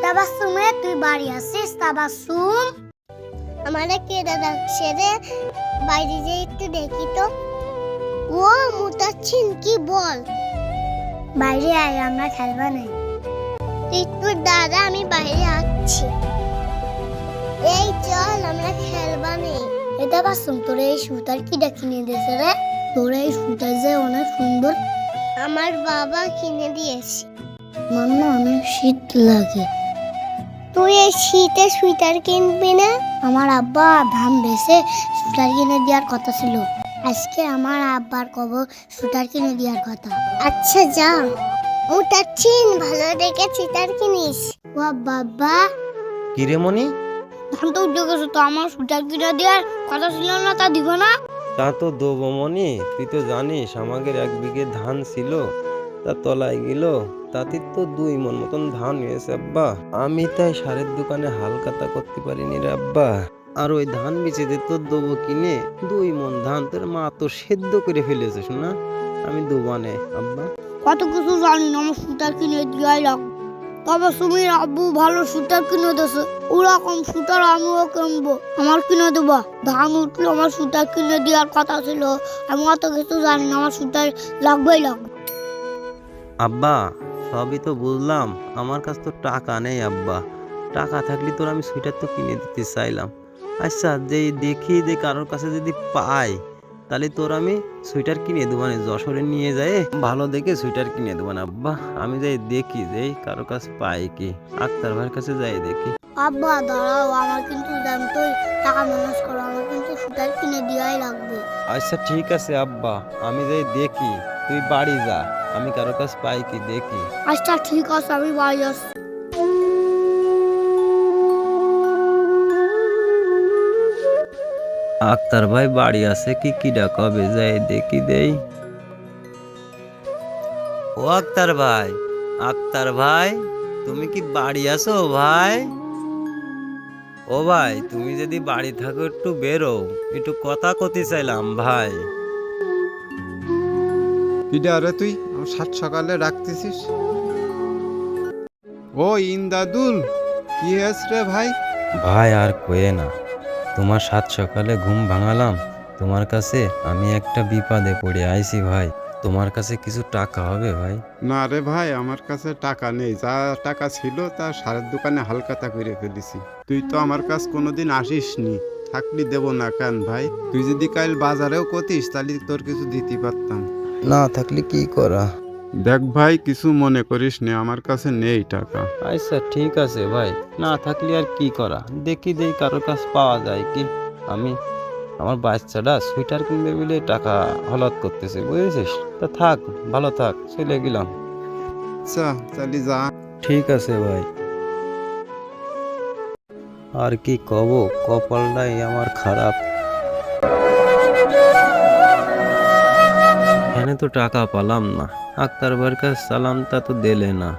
তাবাসসুমে তুই বাড়ি আসিস? তাবাসসুম, আমারে কে দাদা ছেড়ে বাইরে যে একটু দেখি তো। ও মুতাচ্ছিন, কি বল? বাইরে আয়, আমরা খেলবা নেই। একটু দাদা, আমি বাইরে আসছি। এই চল, আমরা খেলবা নেই। এটা বাসুম, তোর এই সুতার কিটা কিনে দিয়েছে রে? তোর এই সুতার যে অনেক সুন্দর। আমার বাবা কিনে দিয়েছে। মাম্মা, অনেক শীত লাগে। তুই এই শীতে সুইটার কিনবি না? আমার আব্বা ধান বেচে সুইটার কিনে দেওয়ার কথা ছিল। আজকে আমার আব্বার কব সুইটার কিনে দেওয়ার কথা। আচ্ছা যা। উঠাচ্ছিন, ভালো দেখে সুইটার কিনিস। ও বাবা, কিরে মনি, ধান তো উঠে গেছে, তো আমার সুইটার কিনে দেওয়ার কথা ছিল না, তা দিব না? তা তো দেবো মনি। তুই তো জানিস আমাদের 1 বিঘে ধান ছিল, তা তলায় গেল। তাতে তো 2 মণ মতন ধান হয়েছে আব্বা। আমি তাই সারের দোকানে হালকাতা করতে পারিনি রে আব্বা। আর ওই ধান বেচে দে তোর দেবো কিনে 2 মণ ধান তোর মা তো সেদ্ধ করে ফেলেছিস না, আমি দোবানে আব্বা। কত কিছু জানি না, আমার সুইটার কিনে দেওয়াই লাগবে। তবে সুমির আব্বু ভালো সুইটার কিনে দিয়েছে, ওরকম সুইটার আমিও কিনবো। আমার কিনে দেবো। ধান উঠলো, আমার সুইটার কিনে দেওয়ার কথা ছিল। আমি অত কিছু জানি না, আমার সুইটার লাগবেই লাগবে। আব্বা সবই তো বুঝলাম, আমার কাছে তো টাকা নেই আব্বা। টাকা থাকলে তোর আমি সোয়েটার তো কিনে দিতে চাইলাম। আচ্ছা, যে দেখি যে কারোর কাছে যদি পাই, তাহলে তোর আমি সোয়েটার কিনে দেবো, মানে যশোরে নিয়ে যায় ভালো দেখে সোয়েটার কিনে দেবো না আব্বা। আমি যাই দেখি যে কারোর কাছে পাই কি, আক্তার ভাইয়ের কাছে যাই দেখি। আব্বা দাঁড়াও, আমার কিন্তু তুই টাকা ম্যানেজ করো, আমার কিন্তু সুইটার কিনে দেওয়াই লাগবে। আচ্ছা ঠিক আছে আব্বা, আমি যাই দেখি। তুই বাড়ি যা, আমি কারোর কাছে পাই কি দেখি। আচ্ছা ঠিক আছে, আমি বাড়ি আসছি। আক্তার ভাই বাড়ি আছে কি, কিডা কবে যাই দেখি দেই। ও আক্তার ভাই, আক্তার ভাই, তুমি কি বাড়ি আছো ভাই? ও ভাই, তুমি যদি বাড়ি থাকো একটু বেরো, একটু কথা কতি চাইলাম ভাই। কিডা আরে তুই আমার সাত সকালে রাখতেছিস? ও ইন্দাদুল, কি হয়েছে রে ভাই? ভাই আর কয়ে না, তোমার 7 সকালে ঘুম ভাঙালাম তোমার কাছে। আমি একটা বিপদে পড়ে আইছি ভাই, তোমার কাছে কিছু টাকা হবে ভাই? না রে ভাই, আমার কাছে টাকা নেই। যা টাকা ছিল তা সারের দোকানে হালকাতা করে ফেলেছি। তুই তো আমার কাছে কোনোদিন আসিসনি, থাকলি দেব না কেন ভাই? তুই যদি কাল বাজারেও কতিস তাহলে তোর কিছু দিতে পারতাম। না থাকলে কি করা? দেখ ভাই, কিছু মনে করিস নে, আমার কাছে নেই টাকা। আচ্ছা ঠিক আছে ভাই, না থাকলে আর কি করা, দেখি দেই কারোর কাছে পাওয়া যায় কি। আমি আমার বাচ্চাটা সুইটার কিনবে বলে টাকা হলাত করতেছে, বুঝেছিস? তা থাক, ভালো থাক, চলে গেলাম। আচ্ছা তাহলে যা। ঠিক আছে ভাই। আর কি কব, কপালটাই আমার খারাপ। এখানে তো টাকা পালাম না, আক্তার ভাইয়ের কাছে সালাম তা তো দিলে না।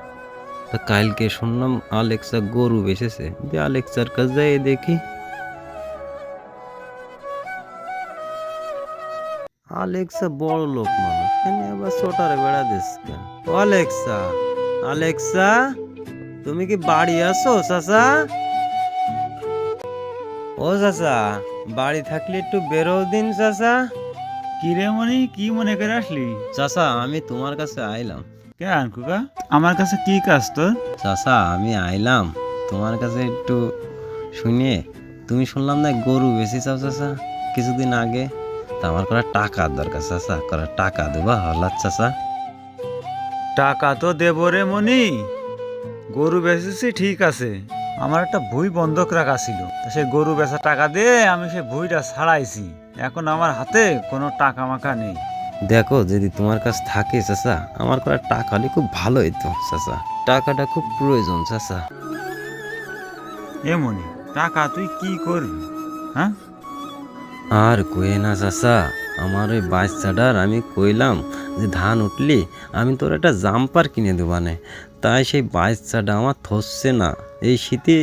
তা কালকে শুনলাম আলেক্সা গরু বেচেছে, যে আলেক্সার কাছে যাই দেখি। আলেক্সা বড় লোক মানুষ, এখানে আবার ছোটারে বেড়া দিস কেন? ও আলেক্সা, আলেক্সা, তুমি কি বাড়ি আছো চাচা? ও চাচা, বাড়ি থাকলে একটু বেরো দিন চাচা। কি রে মনি, কি মনে করে আসলি? চাচা, আমি তোমার কাছে আইলাম। কেন কুকা, আমার কাছে কি কাজ তোর? চাচা, আমি আইলাম তোমার কাছে একটু শুনে। তুমি শুনলাম না গরু বেশি চাও চাচা কিছুদিন আগে, তা আমার করা টাকার দরকার চাচা, করা টাকা দেবা হলার চাচা? টাকা তো দেব রে মনি, গরু বেচেছি ঠিক আছে, আমার একটা ভুঁই বন্ধক রাখা ছিল, তা সেই গরু বেচা টাকা দিয়ে আমি সেই ভুঁইটা ছাড়াইছি। এখন আমার হাতে কোনো টাকা মাকা নেই। দেখো যদি তোমার কাছে থাকে চাচা, আমার করা টাকা হলে খুব ভালো হইতো চাচা, টাকাটা খুব প্রয়োজন চাচা। এ মনি, টাকা তুই কি করবি? হ্যাঁ, আর কয়ে না চাচা, আমার ওই বাচ্চাটার আমি কইলাম যে ধান উঠলি আমি তোর একটা জাম্পার কিনে দেবানে, তাই সেই বাচ্চাটা আমার থসছে না, এই শীতে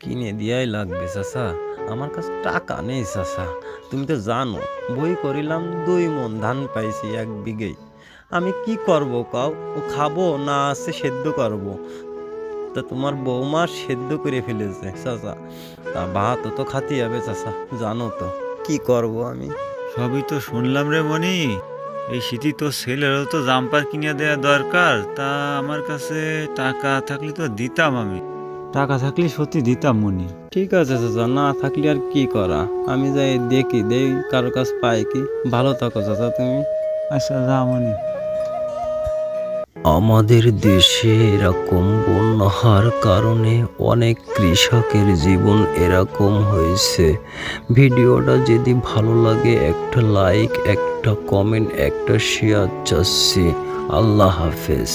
কিনে দিয়াই লাগবে চাচা। আমার কাছে টাকা নেই চাচা, তুমি তো জানো বই করিলাম 2 মণ ধান পাইছি 1 বিঘেই। আমি কি করব কাও, ও খাবো না আছে সেদ্ধ করব? তা তোমার বৌমা সেদ্ধ করে ফেলেছে চাচা। তা ভাত তো খাতে হবে চাচা, জানো তো কি করব আমি। সবই তো শুনলাম রে মনি। এই শীতে তোর ছেলেরও তো জাম্পার কিনে দেওয়া দরকার। তা আমার কাছে টাকা থাকলে তো দিতাম, আমি টাকা থাকলে সত্যি দিতাম মনি। ঠিক আছে চাচা, না থাকলে আর কি করা, আমি যাই দেখি কারো কাছ পাই কি। ভালো থাকো চাচা তুমি। আচ্ছা যা মনি। আমাদের দেশে এরকম বন্যা হওয়ার কারণে অনেক কৃষকের জীবন এরকম হয়েছে। ভিডিওটা যদি ভালো লাগে একটা লাইক, একটা কমেন্ট, একটা শেয়ার চাচ্ছি। আল্লাহ হাফেজ।